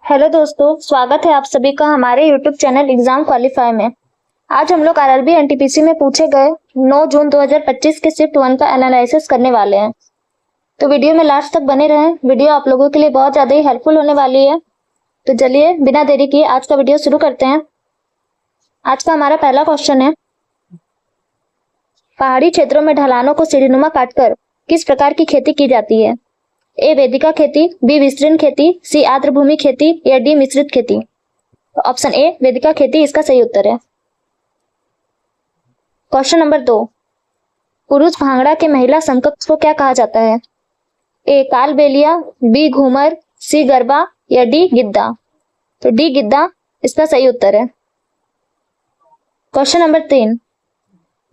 Hello दोस्तों, स्वागत है आप सभी का हमारे यूट्यूब चैनल एग्जाम क्वालिफाई में। आज हम लोग आरआरबी एनटीपीसी में पूछे गए 9 जून 2025 के शिफ्ट 1 का एनालिसिस करने वाले हैं। तो वीडियो में लास्ट तक बने रहें, वीडियो आप लोगों के लिए बहुत ज़्यादा ही हेल्पफुल होने वाली है। तो चलिए बिना देरी किए आज का वीडियो शुरू करते हैं। आज का हमारा पहला क्वेश्चन है, पहाड़ी क्षेत्रों में ढलानों को सीढ़ीनुमा काटकर किस प्रकार की खेती की जाती है? ए वेदिका खेती, बी विस्तीर्ण खेती, सी आर्द्र भूमि खेती या डी मिश्रित खेती। तो ऑप्शन ए वेदिका खेती इसका सही उत्तर है। क्वेश्चन नंबर 2, पुरुष भांगड़ा के महिला समकक्ष को क्या कहा जाता है? ए कालबेलिया, बी घूमर, सी गरबा या डी गिद्दा। तो डी गिद्दा इसका सही उत्तर है। क्वेश्चन नंबर 3,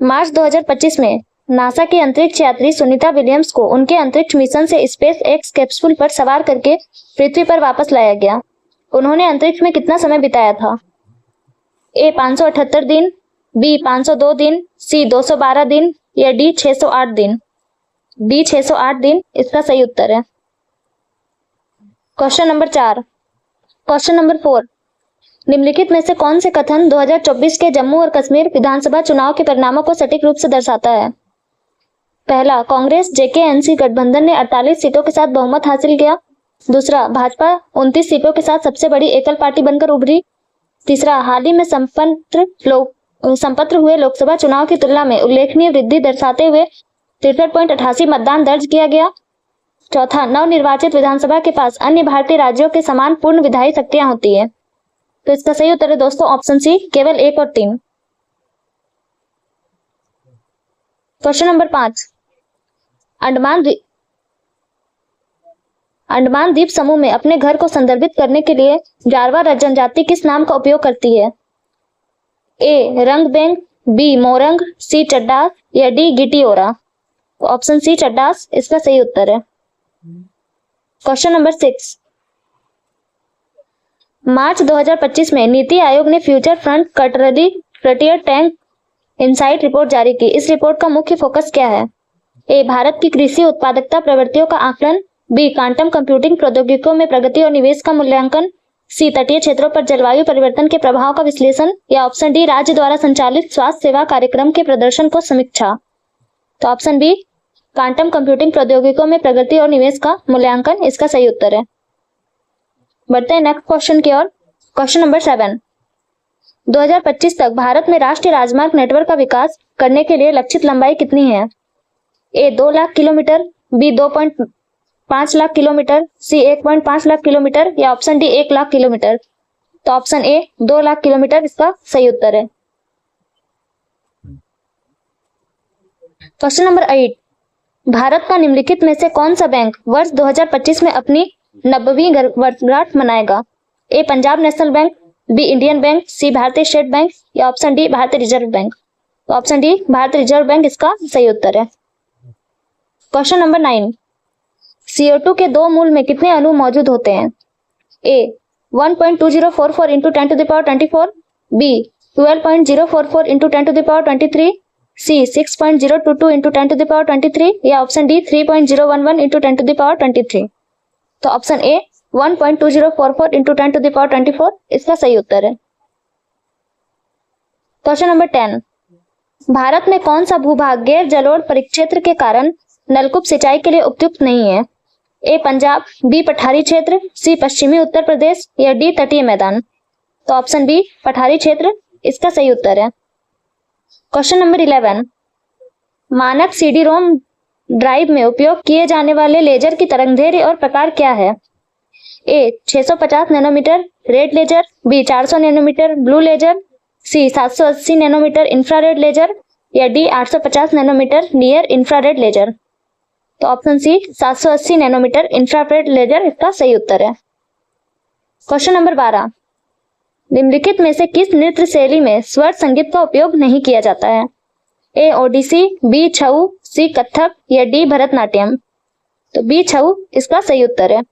मार्च 2025 में नासा की अंतरिक्ष यात्री सुनीता विलियम्स को उनके अंतरिक्ष मिशन से स्पेस एक्स कैप्सूल पर सवार करके पृथ्वी पर वापस लाया गया। उन्होंने अंतरिक्ष में कितना समय बिताया था? ए 578 दिन, बी 502 दिन, सी 212 दिन या डी 608 दिन। डी 608 दिन इसका सही उत्तर है। क्वेश्चन नंबर 4, निम्नलिखित में से कौन से कथन 2024 के जम्मू और कश्मीर विधानसभा चुनाव के परिणामों को सटीक रूप से दर्शाता है? पहला, कांग्रेस जेकेएनसी गठबंधन ने 48 सीटों के साथ बहुमत हासिल किया। दूसरा, भाजपा 29 सीटों के साथ सबसे बड़ी एकल पार्टी बनकर उभरी। तीसरा, हाल ही में संपन्न हुए लोकसभा चुनाव की तुलना में उल्लेखनीय वृद्धि दर्शाते हुए 63.88 मतदान दर्ज किया गया। चौथा, नवनिर्वाचित विधानसभा के पास अन्य भारतीय राज्यों के समान पूर्ण विधायी शक्तियां होती है। तो इसका सही उत्तर है दोस्तों ऑप्शन सी, केवल 1 और 3। क्वेश्चन नंबर 5, अंडमान द्वीप समूह में अपने घर को संदर्भित करने के लिए जारवा जनजाति किस नाम का उपयोग करती है? ए रंगबेंग, बी मोरंग, सी चड्डास या डी गिटियोरा। ऑप्शन सी चड्डास इसका सही उत्तर है। क्वेश्चन नंबर 6, मार्च 2025 में नीति आयोग ने future front quarterly frontier tank insight report जारी की। इस रिपोर्ट का मुख्य फोकस क्या है? ए भारत की कृषि उत्पादकता प्रवृत्तियों का आकलन, बी क्वांटम कंप्यूटिंग प्रौद्योगिकियों में प्रगति और निवेश का मूल्यांकन, सी तटीय क्षेत्रों पर जलवायु परिवर्तन के प्रभाव का विश्लेषण या ऑप्शन डी राज्य द्वारा संचालित स्वास्थ्य सेवा कार्यक्रम के प्रदर्शन को समीक्षा। तो ऑप्शन बी क्वांटम कंप्यूटिंग प्रौद्योगिकियों में प्रगति और निवेश का मूल्यांकन इसका सही उत्तर है। बढ़ते हैं नेक्स्ट क्वेश्चन की ओर। क्वेश्चन नंबर 7, 2025 तक भारत में राष्ट्रीय राजमार्ग नेटवर्क का विकास करने के लिए लक्षित लंबाई कितनी है? A 2 lakh kilometre, B 2.5 lakh kilometre, C 1.5 lakh kilometre या ऑप्शन डी 1 लाख किलोमीटर। तो ऑप्शन ए 2 लाख किलोमीटर इसका सही उत्तर है। क्वेश्चन नंबर 8, भारत का निम्नलिखित में से कौन सा बैंक वर्ष 2025 में अपनी 90वीं वर्षगांठ मनाएगा? A Punjab national bank, B Indian bank, C Bharatiya state bank या option D Bharatiya reserve bank. तो option D Bharatiya reserve bank इसका सही उत्तर है। क्वेश्चन नंबर 9, CO2 के 2 मूल में कितने अणु मौजूद होते हैं? A 1.2044 into 10 to the power 24, B 12.044 into 10 to the power 23, C 6.022 into 10 to the power 23 या option D 3.011 into 10 to the power 23। तो option A 1.2044 into 10 to the power 24 इसका सही उत्तर है। क्वेश्चन नंबर 10, भारत में कौन सा भूभाग गैर जलोढ़ परिक्षेत्र के कारण नलकूप सिंचाई के लिए उपयुक्त नहीं है? ए पंजाब, बी पठारी क्षेत्र, सी पश्चिमी उत्तर प्रदेश या डी तटीय मैदान। तो ऑप्शन बी पठारी क्षेत्र इसका सही उत्तर है। क्वेश्चन नंबर 11, मानक CD-ROM ड्राइव में उपयोग किए जाने वाले लेजर की तरंगदैर्घ्य और प्रकार क्या है? A 650 nanometre red laser, B 400 nanometre blue laser, C 780 nanometre infrared laser या D 850 nanometre near infrared laser. तो option C 780 nanometre infrared laser इसका सही उत्तर है। क्वेश्चन नंबर 12, निम्नलिखित में से किस नृत्य शैली में स्वर संगीत का उपयोग नहीं किया जाता है? ए ओडिसी, बी छऊ, सी कथक या डी भरतनाट्यम। तो बी छऊ इसका सही उत्तर है।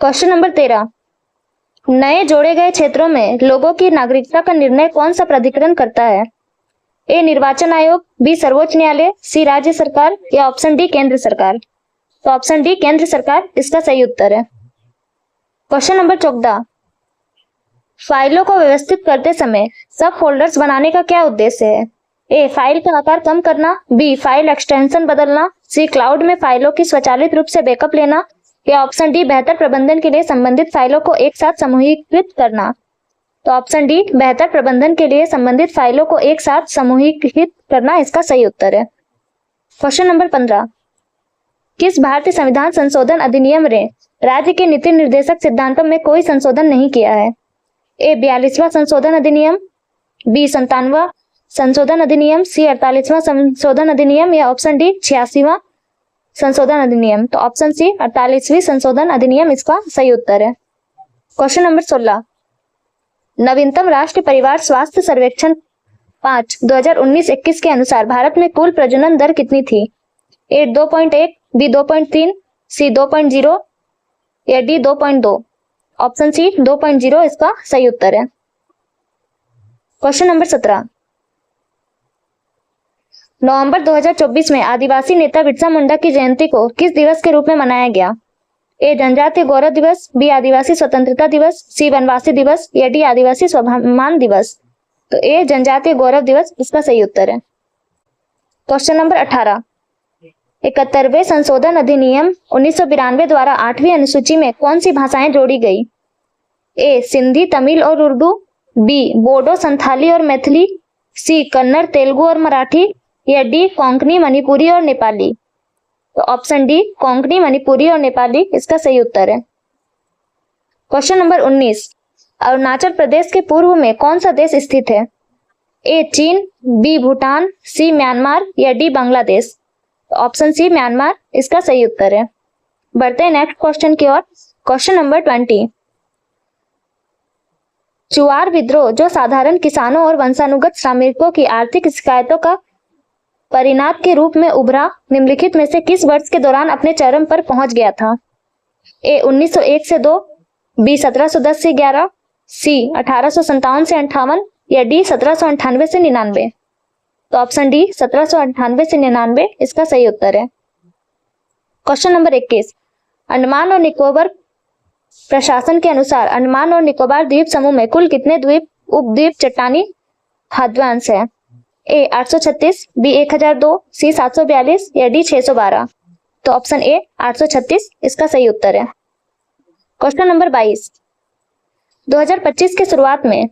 क्वेश्चन नंबर 13, नए जोड़े गए क्षेत्रों में लोगों की नागरिकता का निर्णय कौन सा प्राधिकरण करता है? ए निर्वाचन आयोग, बी सर्वोच्च न्यायालय, सी राज्य सरकार या ऑप्शन डी केंद्र सरकार। तो ऑप्शन डी केंद्र सरकार इसका सही उत्तर है। क्वेश्चन नंबर 14, फाइलों को व्यवस्थित करते समय सब फोल्डर्स बनाने का क्या उद्देश्य है? ए, फाइल का आकार कम करना, बी, फाइल एक्सटेंशन बदलना, सी, क्लाउड में फाइलों की स्वचालित रूप से बैकअप लेना, या ऑप्शन डी, बेहतर प्रबंधन के लिए संबंधित फाइलों को एक साथ समूहीकृत करना। तो ऑप्शन डी, बेहतर प्रबंधन के लिए संबंधित फाइलों को एक साथ समूहीकृत करना इसका सही उत्तर है। क्वेश्चन नंबर 15, किस भारतीय संविधान संशोधन अधिनियम ने राज्य के नीति निर्देशक सिद्धांतों में कोई संशोधन नहीं किया है? ए, 42वां संशोधन अधिनियम, बी, 57वां संशोधन अधिनियम, सी, 48वां संशोधन अधिनियम, या ऑप्शन डी, 86वां संशोधन अधिनियम। तो ऑप्शन सी, 48वीं संशोधन अधिनियम इसका सही उत्तर है। क्वेश्चन नंबर 16, नवीनतम राष्ट्रीय परिवार स्वास्थ्य सर्वेक्षण 5 2019-21 के अनुसार भारत में कुल प्रजनन दर कितनी थी? ए, 2.1, बी, 2.3, सी, 2.0, या डी, 2.2। ऑप्शन सी, 2.0 इसका सही उत्तर है। क्वेश्चन नंबर 17, नवंबर 2024 में आदिवासी नेता बिरसा मुंडा की जयंती को किस दिवस के रूप में मनाया गया? ए, जनजातीय गौरव दिवस, बी, आदिवासी स्वतंत्रता दिवस, सी, वनवासी दिवस, या डी, आदिवासी स्वाभिमान दिवस। तो ए, जनजातीय गौरव दिवस इसका सही उत्तर है। क्वेश्चन नंबर 18, 71वें संशोधन अधिनियम 1992 द्वारा 8वीं अनुसूची में कौन सी भाषाएं जोड़ी गई? ए, सिंधी, तमिल और उर्दू, बी, बोडो, संथाली और मैथिली, सी, कन्नड़, तेलुगु और मराठी, या डी, कोंकणी, मणिपुरी और नेपाली। तो ऑप्शन डी, कोंकणी, मणिपुरी और नेपाली इसका सही उत्तर है। क्वेश्चन नंबर 19, अरुणाचल प्रदेश के पूर्व में कौन सा देश स्थित है? ए, चीन, बी, भूटान, सी, म्यांमार, या डी, बांग्लादेश। तो ऑप्शन सी, म्यांमार इसका सही उत्तर है। बढ़ते हैं नेक्स्ट क्वेश्चन की ओर। क्वेश्चन नंबर 20, चुआर विद्रोह जो साधारण किसानों और वंशानुगत श्रमिकों की आर्थिक शिकायतों का परिणाम के रूप में उभरा, निम्नलिखित में से किस वर्ष के दौरान अपने चरम पर पहुंच गया था? ए, 1901 से 2, बी, 1710 से 11, सी, 1857 से 58, या डी, 1798 से 99। तो ऑप्शन डी, 1798 से 99 इसका सही उत्तर है। क्वेश्चन नंबर 21, अंडमान और निकोबार प्रशासन के अनुसार अंडमान और निकोबार द्वीप समूह में कुल कितने द्वीप, उपद्वीप, चट्टानी हद्वांश है? ए, 836, बी, 1002, सी, 742, या डी, 612। तो ऑप्शन ए, 836 इसका सही उत्तर है। क्वेश्चन नंबर 22, 2025 के शुरुआत में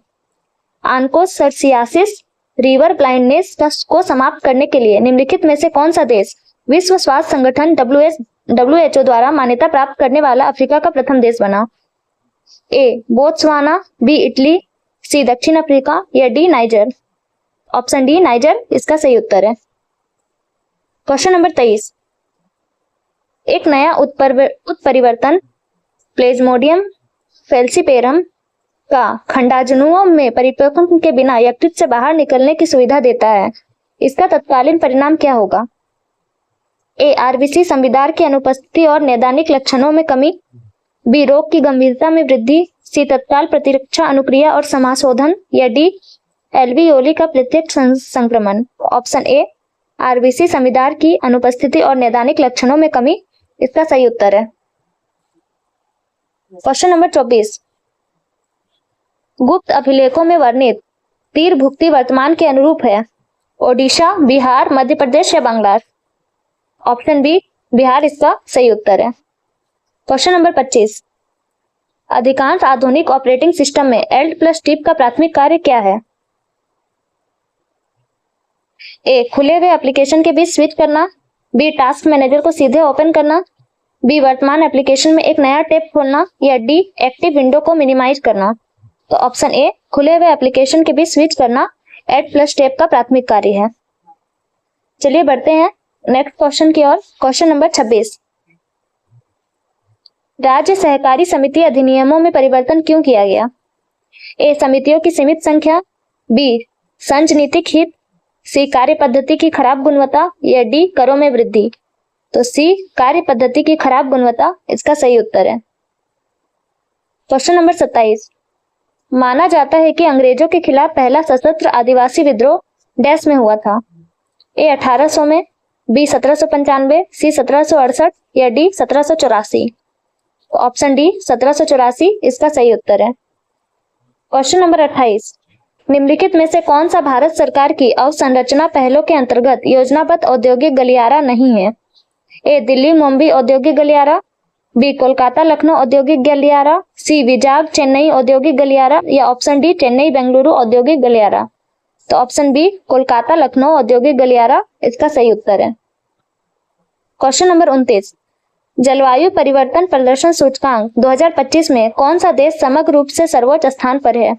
ऑन्कोसर्सियासिस रिवर ब्लाइंडनेस को समाप्त करने के लिए निम्नलिखित में से कौन सा देश विश्व स्वास्थ्य संगठन WHO द्वारा मान्यता प्राप्त करने वाला अफ्रीका का प्रथम देश बना? ए, बोत्सवाना, बी, इटली, सी, दक्षिण अफ्रीका, या D, niger. Option D, niger इसका सही उत्तर है। क्वेश्चन नंबर 23, एक नया उत्परिवर्तन प्लेज्मोडियम फेल्सीपेरम का खंडाणुओं में परिपक्वता के बिना यकृत से बाहर निकलने की सुविधा देता है। इसका तत्कालीन परिणाम क्या होगा? ए, आरबीसी संविदार की अनुपस्थिति और नैदानिक लक्षणों में कमी, बी, रोग की गंभीरता में वृद्धि, सी, तत्काल प्रतिरक्षा अनुक्रिया और समाशोधन, या डी, एल्वियोली का प्रत्यक्ष संक्रमण। ऑप्शन ए, आरबीसी संविदार की अनुपस्थिति और नैदानिक लक्षणों में कमी इसका सही उत्तर है। क्वेश्चन नंबर 24, गुप्त अभिलेखों में वर्णित तीर भुक्ति वर्तमान के अनुरूप है? ओडिशा, बिहार, मध्य प्रदेश, या बांग्लादेश। ऑप्शन बी, बिहार इसका सही उत्तर है। क्वेश्चन नंबर 25, अधिकांश आधुनिक ऑपरेटिंग सिस्टम में Alt+Tab का प्राथमिक कार्य क्या है? ए, खुले हुए एप्लीकेशन के बीच स्विच करना, बी, टास्क मैनेजर को सीधे ओपन करना, बी, वर्तमान एप्लीकेशन में एक नया टैब खोलना, या डी, एक्टिव विंडो को मिनिमाइज करना। तो ऑप्शन ए, खुले हुए एप्लीकेशन के बीच स्विच करना Alt+Tab का प्राथमिक कार्य है। चलिए बढ़ते हैं नेक्स्ट क्वेश्चन की ओर। क्वेश्चन नंबर 26, राज्य सहकारी समिति अधिनियमों में परिवर्तन क्यों किया गया? ए, समितियों की सीमित संख्या, बी, संजनीतिक हित, सी, कार्य पद्धति की खराब गुणवत्ता, या डी, करों में वृद्धि। तो सी, कार्य पद्धति की खराब गुणवत्ता इसका सही उत्तर है। क्वेश्चन नंबर 27, माना जाता है कि अंग्रेजों के खिलाफ पहला सशस्त्र आदिवासी विद्रोह डैश में हुआ था? ए, 1800 में, बी, 1795, सी, 1768, या डी, 1784। ऑप्शन डी 1784 इसका सही उत्तर है। क्वेश्चन नंबर 28, निम्नलिखित में से कौन सा भारत सरकार की अवसंरचना पहलों के अंतर्गत योजनाबद्ध औद्योगिक गलियारा नहीं है? ए दिल्ली मुंबई औद्योगिक गलियारा, बी कोलकाता लखनऊ औद्योगिक गलियारा, सी विजाग चेन्नई औद्योगिक गलियारा या ऑप्शन डी चेन्नई बेंगलुरु औद्योगिक गलियारा। तो ऑप्शन बी कोलकाता लखनऊ औद्योगिक गलियारा इसका सही उत्तर है। क्वेश्चन नंबर 29, जलवायु परिवर्तन प्रदर्शन सूचकांक 2025 में कौन सा देश समग्र रूप से सर्वोच्च स्थान पर है?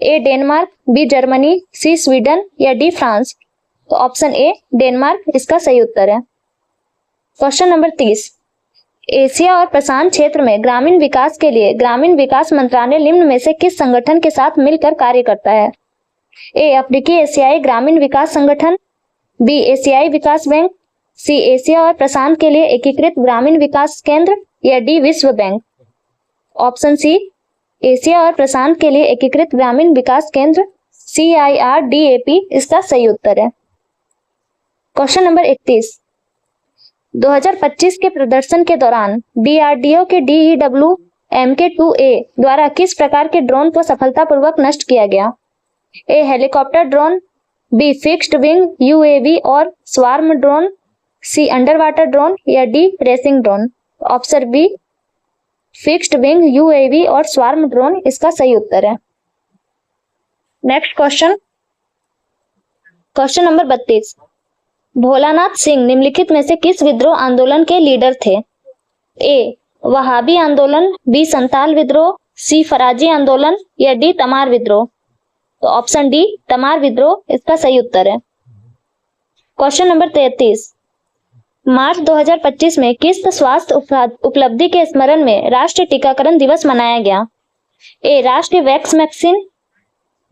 ए डेनमार्क, बी जर्मनी, सी स्वीडन या डी फ्रांस। तो ऑप्शन ए डेनमार्क इसका सही उत्तर है। क्वेश्चन नंबर 30, एशिया और प्रशांत क्षेत्र में ग्रामीण विकास के लिए ग्रामीण विकास मंत्रालय निम्न में से किस संगठन के साथ मिलकर कार्य करता है? ए अफ्रीकी एशियाई ग्रामीण विकास संगठन, बी एशियाई विकास बैंक, सी एशिया और प्रशांत के लिए एकीकृत ग्रामीण विकास केंद्र या डी विश्व बैंक। ऑप्शन सी एशिया और प्रशांत के लिए एकीकृत ग्रामीण विकास केंद्र CIRDAP इसका सही उत्तर है। क्वेश्चन नंबर 31, 2025 के प्रदर्शन के दौरान DRDO के DEW MK2A द्वारा किस प्रकार के ड्रोन को सफलतापूर्वक नष्ट किया गया? A helicopter drone, B fixed wing UAV और swarm drone, C under water drone या D racing drone. Option B fixed wing UAV और स्वार्म ड्रोन इसका सही उत्तर है। Next question, question number 32, Bholanath Singh निम्नलिखित में से किस विद्रोह आंदोलन के लीडर थे? ए वहाबी आंदोलन, बी संताल विद्रोह, सी फराजी आंदोलन या डी तमार विद्रोह। तो ऑप्शन डी तमार विद्रोह इसका सही उत्तर है। क्वेश्चन नंबर 33, मार्च 2025 में किस स्वास्थ्य उपलब्धि के स्मरण में राष्ट्रीय टीकाकरण दिवस मनाया गया? ए राष्ट्रीय vax vaccine,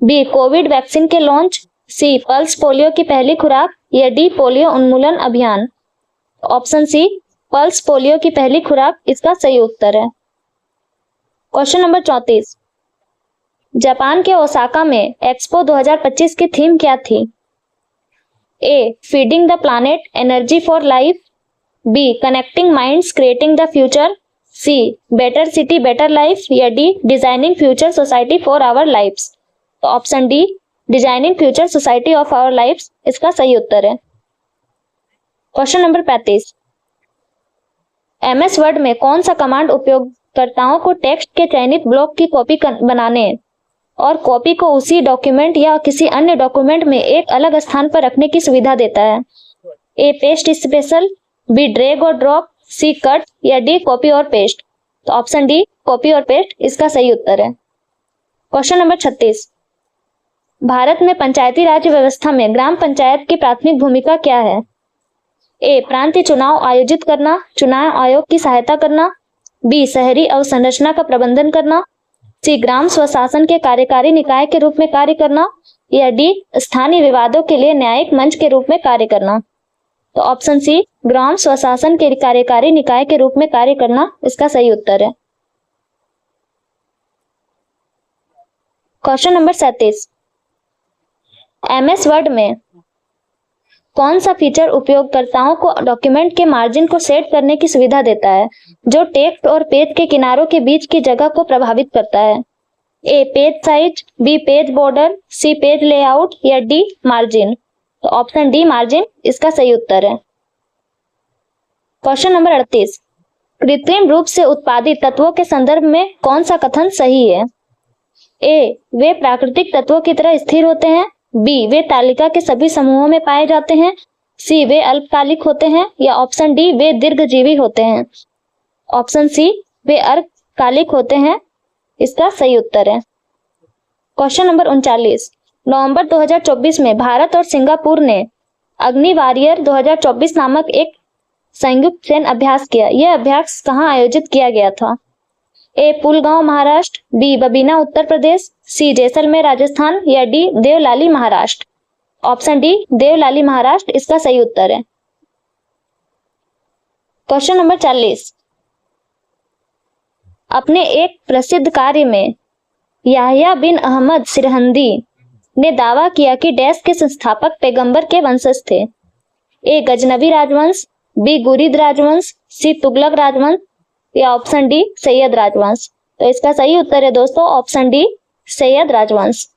B Covid vaccine के लॉन्च, सी पल्स पोलियो की पहली खुराक या डी पोलियो उन्मूलन अभियान। ऑप्शन सी पल्स पोलियो की पहली खुराक इसका सही उत्तर है। क्वेश्चन नंबर 34, जापान के ओसाका में एक्सपो 2025 की थीम क्या थी? A feeding the planet energy for life, B connecting minds creating the future, C better city better life या D designing future society for our lives. तो option D designing future society of our lives इसका सही उत्तर है। Question number 35, MS word में कौन सा command उपयोगकर्ताओं को टेक्स्ट के चयनित ब्लॉक की कॉपी बनाने और कॉपी को उसी डॉक्यूमेंट या किसी अन्य डॉक्यूमेंट में एक अलग स्थान पर रखने की सुविधा देता है? ए पेस्ट स्पेशल, बी ड्रैग और ड्रॉप, सी कट या डी कॉपी और पेस्ट। तो ऑप्शन डी कॉपी और पेस्ट इसका सही उत्तर है। क्वेश्चन नंबर 36, भारत में पंचायती राज व्यवस्था में ग्राम पंचायत की प्राथमिक भूमिका क्या है? ए प्रांतीय चुनाव आयोजित करना, चुनाव आयोग की सहायता करना, बी शहरी अवसंरचना का प्रबंधन करना, सी ग्राम स्वशासन के कार्यकारी निकाय के रूप में कार्य करना या डी स्थानीय विवादों के लिए न्यायिक मंच के रूप में कार्य करना। तो ऑप्शन सी ग्राम स्वशासन के कार्यकारी निकाय के रूप में कार्य करना इसका सही उत्तर है। क्वेश्चन नंबर 37, MS वर्ड में कौन सा फीचर उपयोगकर्ताओं को डॉक्यूमेंट के मार्जिन को सेट करने की सुविधा देता है जो टेक्स्ट और पेज के किनारों के बीच की जगह को प्रभावित करता है? A page size, B page border, C page layout या डी मार्जिन। तो ऑप्शन डी मार्जिन इसका सही उत्तर है। क्वेश्चन नंबर 38, कृत्रिम रूप से उत्पादित तत्वों के संदर्भ में कौन सा कथन सही है? ए वे प्राकृतिक तत्वों की तरह स्थिर होते हैं, बी वे तालिका के सभी समूहों में पाए जाते हैं, सी वे अल्पकालिक होते हैं या ऑप्शन डी वे दीर्घजीवी होते हैं। ऑप्शन सी वे अल्पकालिक होते हैं इसका सही उत्तर है। क्वेश्चन नंबर 39, नवंबर 2024 में भारत और सिंगापुर ने अग्नि वॉरियर 2024 नामक एक संयुक्त सैन्य अभ्यास किया। यह अभ्यास कहां आयोजित किया गया था? A Pulgaon Maharashtra, B Babina Uttar Pradesh, C Jaisalmer Rajasthan या D Deolali Maharashtra. Option D Deolali Maharashtra इसका सही उत्तर है। क्वेश्चन नंबर 40, अपने एक प्रसिद्ध कार्य में याह्या बिन अहमद सिरहंदी ने दावा किया कि डैश के संस्थापक पैगंबर के वंशज थे। ए गजनवी राजवंश, बी गुरिद राजवंश, सी तुगलक राजवंश या ऑप्शन डी सैयद राजवंश। तो इसका सही उत्तर है दोस्तों ऑप्शन डी सैयद राजवंश।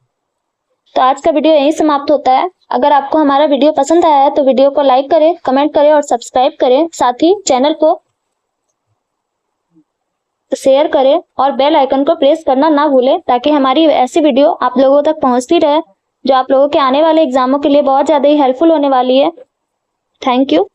तो आज का वीडियो यहीं समाप्त होता है। अगर आपको हमारा वीडियो पसंद आया है तो वीडियो को लाइक करें, कमेंट करें और सब्सक्राइब करें। साथ ही चैनल को शेयर करें और बेल आइकन को प्रेस करना ना भूलें, ताकि हमारी ऐसी वीडियो आप लोगों तक पहुंचती रहे जो आप लोगों के आने वाले एग्जामों के लिए बहुत ज़्यादा ही हेल्पफुल होने वाली है। Thank you.